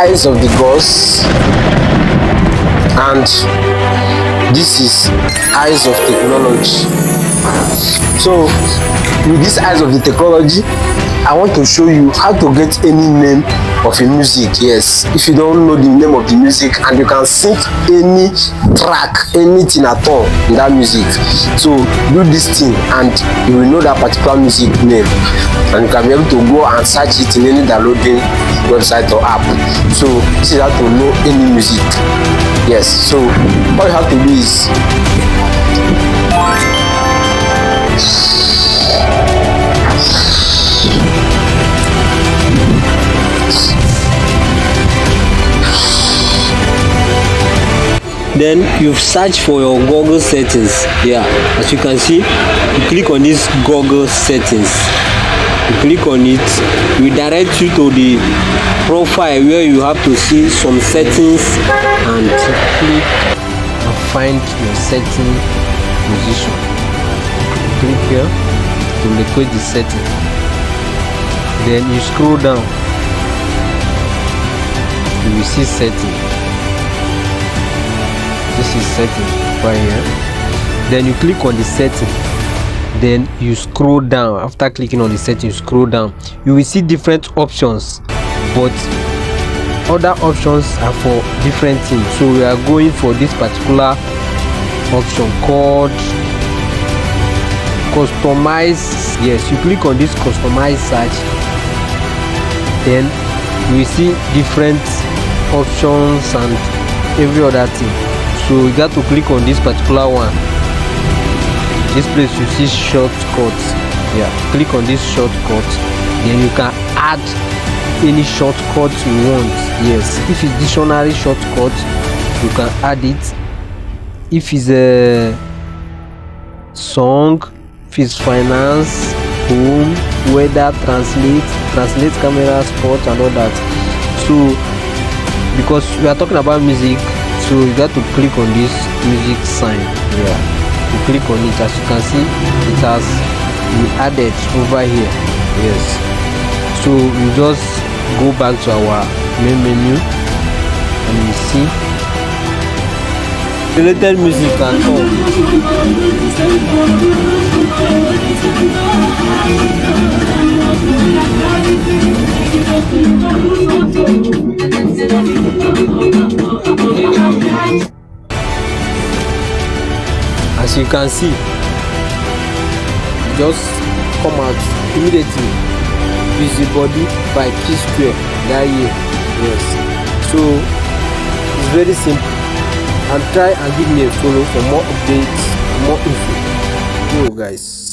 eyes of the gods, and this is eyes of technology. So with this eyes of the technology, I want to show you how to get any name of a music. Yes, if you don't know the name of the music, and you can sync any track, anything at all in that music. So do this thing and you will know that particular music name, and you can be able to go and search it in any downloading website or app. So this is how to know any music. Yes, so all you have to do is then you search for your Google settings. Yeah, as you can see, you click on this Google settings, you click on it, we direct you to the profile where you have to see some settings, and click and find your setting position. Click here to locate the setting, then you scroll down, you will see setting. This is setting right here. Then you click on the setting, then you scroll down. After clicking on the setting, you scroll down, you will see different options, but other options are for different things. So we are going for this particular option called customize. Yes, you click on this customize search, then you will see different options and every other thing. So you got to click on this particular one. This place you see shortcuts. Yeah, click on this shortcut, then you can add any shortcut you want. Yes, if it's dictionary shortcut, you can add it. If it's a song, if it's finance, home, weather, translate camera, sport and all that. So because we are talking about music, so you got to click on this music sign. Yeah, you click on it. As you can see, it has been added over here. Yes, so you just go back to our main menu and you see related music and all. As you can see, just come out immediately. Busy Body by P Square that year. Yes, so it's very simple. And try and give me a follow for more updates, more info. Yo guys.